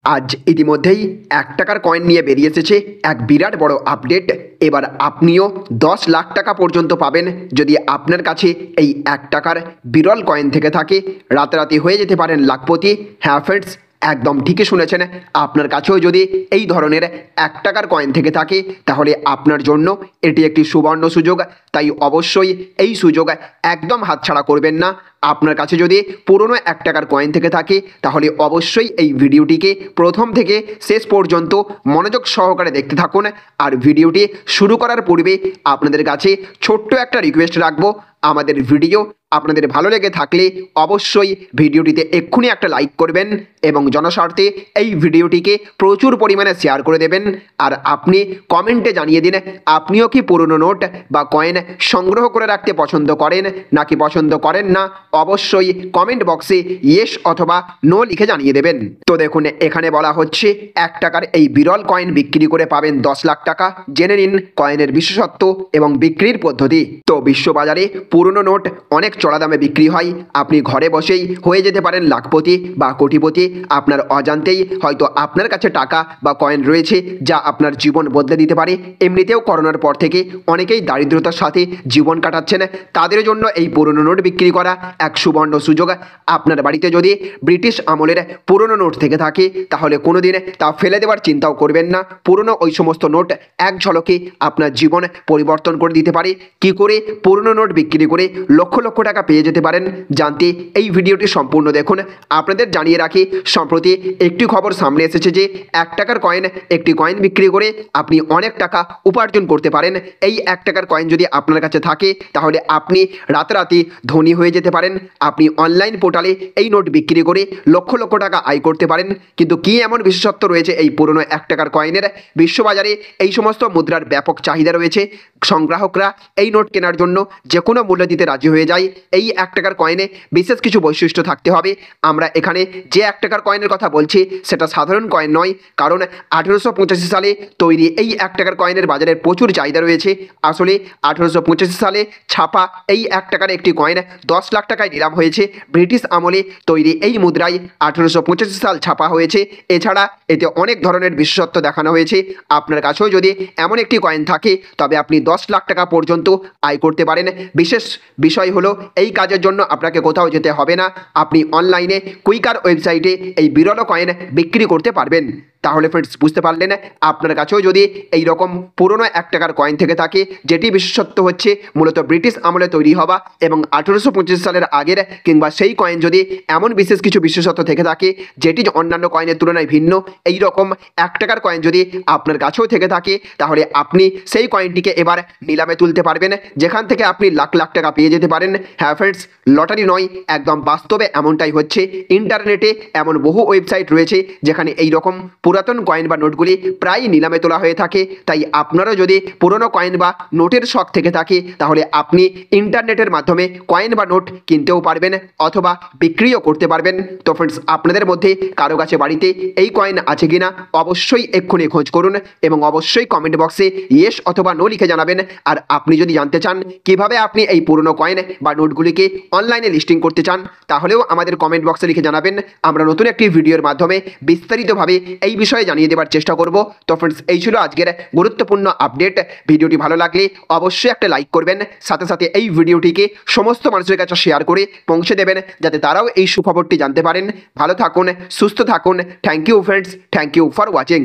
আজ ইতিমধ্যেই ১ টাকার কয়েন নিয়ে বেরিয়ে এসেছে এক বিরাট বড় আপডেট। এবার আপনিও ১০ লাখ টাকা পর্যন্ত পাবেন যদি আপনার কাছে এই ১ টাকার বিরল কয়েন থেকে থাকে। রাতারাতি হয়ে যেতে পারেন লাখপতি। হ্যাঁ ফ্রেন্ডস, একদম ঠিকই শুনেছেন। আপনার কাছেও যদি এই ধরনের ১ টাকার কয়েন থেকে থাকে তাহলে আপনার জন্য এটি একটি সুবর্ণ সুযোগ। তাই অবশ্যই এই সুযোগ একদম হাতছাড়া করবেন না। আপনার কাছে যদি পুরনো ১ টাকার কয়েন থেকে থাকে তাহলে অবশ্যই এই ভিডিওটিকে প্রথম থেকে শেষ পর্যন্ত মনোযোগ সহকারে দেখতে থাকুন। আর ভিডিওটি শুরু করার পূর্বে আপনাদের কাছে ছোট্ট একটা রিকোয়েস্ট রাখবো। আমাদের ভিডিও আপনাদের ভালো লেগে থাকলে অবশ্যই ভিডিওটিতে এক্ষুনি একটা লাইক করবেন এবং জনস্বার্থে এই ভিডিওটিকে প্রচুর পরিমাণে শেয়ার করে দেবেন। আর আপনি কমেন্টে জানিয়ে দিন আপনিও কি পুরনো নোট বা কয়েন সংগ্রহ করে রাখতে পছন্দ করেন নাকি পছন্দ করেন না। অবশ্যই কমেন্ট বক্সে ইয়েস অথবা নো লিখে জানিয়ে দেবেন। তো দেখুন, এখানে বলা হচ্ছে ১ টাকার এই বিরল কয়েন বিক্রি করে পাবেন ১০ লাখ টাকা। জেনে নিন কয়েনের বিশেষত্ব এবং বিক্রির পদ্ধতি। তো বিশ্ববাজারে পুরনো নোট অনেক চড়া দামে বিক্রি হয়। আপনি ঘরে বসেই হয়ে যেতে পারেন লাখপতি বা কোটিপতি। আপনার অজান্তেই হয়তো আপনার কাছে টাকা বা কয়েন রয়েছে যা আপনার জীবন বদলে দিতে পারে। এমনিতেও করোনার পর থেকে অনেকেই দারিদ্রতার সাথে জীবন কাটাচ্ছেন। তাদের জন্য এই পুরনো নোট বিক্রি করা এক সুবর্ণ সুযোগ। আপনার বাড়িতে যদি ব্রিটিশ আমলের পুরনো নোট থেকে থাকে তাহলে কোনোদিন তা ফেলে দেওয়ার চিন্তাও করবেন না। পুরনো ওই সমস্ত নোট এক ঝলকে আপনার জীবন পরিবর্তন করে দিতে পারে। কি করে পুরনো নোট বিক্রি করে লক্ষ লক্ষ টাকা পেয়ে যেতে পারেন জানতে এই ভিডিওটি সম্পূর্ণ দেখুন। আপনাদের জানিয়ে রাখি, সম্প্রতি একটি খবর সামনে এসেছে যে ১ টাকার কয়েন একটি কয়েন বিক্রি করে আপনি অনেক টাকা উপার্জন করতে পারেন। এই ১ টাকার কয়েন যদি আপনার কাছে থাকে তাহলে আপনি রাতারাতি ধনী হয়ে যেতে পারেন। আপনি অনলাইন পোর্টালে এই নোট বিক্রি করে লক্ষ লক্ষ টাকা আয় করতে পারেন। কিন্তু কি এমন বিশেষত্ব রয়েছে এই পুরনো ১ টাকার কয়েনের? বিশ্ববাজারে এই সমস্ত মুদ্রার ব্যাপক চাহিদা রয়েছে। সংগ্রাহকরা এই নোট কেনার জন্য যে কোনো মূল্য দিতে রাজি হয়ে যায়। এই ১ টাকার কয়েনে বিশেষ কিছু বৈশিষ্ট্য থাকতে হবে। আমরা এখানে যে ১ টাকার কয়েনের কথা বলছি সেটা সাধারণ কয়েন নয়, কারণ ১৮৮৫ সালে তৈরি এই ১ টাকার কয়েনের বাজারে প্রচুর চাহিদা রয়েছে। আসলে ১৮৮৫ সালে ছাপা এই ১ টাকার একটি কয়েন ১০ লাখ টাকায় নিলাম হয়েছে। ব্রিটিশ আমলে তৈরি এই মুদ্রায় ১৮৮৫ সাল ছাপা হয়েছে। এছাড়া এতে অনেক ধরনের বিশেষত্ব দেখানো হয়েছে। আপনার কাছেও যদি এমন একটি কয়েন থাকে তবে আপনি ১০ লাখ টাকা পর্যন্ত আয় করতে পারেন। বিশেষ বিষয় হলো এই কাজের জন্য আপনাকে কোথাও যেতে হবে না। আপনি অনলাইনে কুইকার ওয়েবসাইটে এই বিরল কয়েন বিক্রি করতে পারবেন। তাহলে ফ্রেন্ডস, বুঝতে পারলেন, আপনার কাছেও যদি এই রকম পুরনো ১ টাকার কয়েন থেকে থাকে যেটি বিশেষত্ব হচ্ছে মূলত ব্রিটিশ আমলে তৈরি হওয়া এবং ১৮২৫ সালের আগের, কিংবা সেই কয়েন যদি এমন বিশেষ কিছু বিশেষত্ব থেকে থাকে যেটি অন্যান্য কয়েনের তুলনায় ভিন্ন, এই রকম ১ টাকার কয়েন যদি আপনার কাছেও থেকে থাকে তাহলে আপনি সেই কয়েনটিকে এবার নিলামে তুলতে পারবেন, যেখান থেকে আপনি লাখ লাখ টাকা পেয়ে যেতে পারেন। হ্যাঁ ফ্রেন্ডস, লটারি নয়, একদম বাস্তবে এমনটাই হচ্ছে। ইন্টারনেটে এমন বহু ওয়েবসাইট রয়েছে যেখানে এই রকম পুরাতন কয়েন বা নোটগুলি প্রায় নিলামে তোলা হয়ে থাকে। তাই আপনারও যদি পুরনো কয়েন বা নোটের শখ থেকে থাকে তাহলে আপনি ইন্টারনেটের মাধ্যমে কয়েন বা নোট কিনতেও পারবেন অথবা বিক্রিও করতে পারবেন। তো ফ্রেন্ডস, আপনাদের মধ্যে কারো কাছে বাড়িতে এই কয়েন আছে কিনা অবশ্যই এক্ষুনি খোঁজ করুন এবং অবশ্যই কমেন্ট বক্সে ইয়েস অথবা নো লিখে জানাবেন। আর আপনি যদি জানতে চান কিভাবে আপনি এই পুরনো কয়েন বা নোটগুলিকে অনলাইনে লিস্টিং করতে চান তাহলেও আমাদের কমেন্ট বক্সে লিখে জানাবেন। আমরা নতুন একটি ভিডিওর মাধ্যমে বিস্তারিতভাবে এই বিষয়ে জানিয়ে দেওয়ার চেষ্টা করব। তো ফ্রেন্ডস, এই ছিল আজকের গুরুত্বপূর্ণ আপডেট। ভিডিওটি ভালো লাগলে অবশ্যই একটা লাইক করবেন, সাথে সাথে এই ভিডিওটিকে সমস্ত মানুষের কাছে শেয়ার করে পৌঁছে দেবেন যাতে তারাও এই সুখবরটি জানতে পারেন। ভালো থাকুন, সুস্থ থাকুন। Thank you friends, thank you for watching.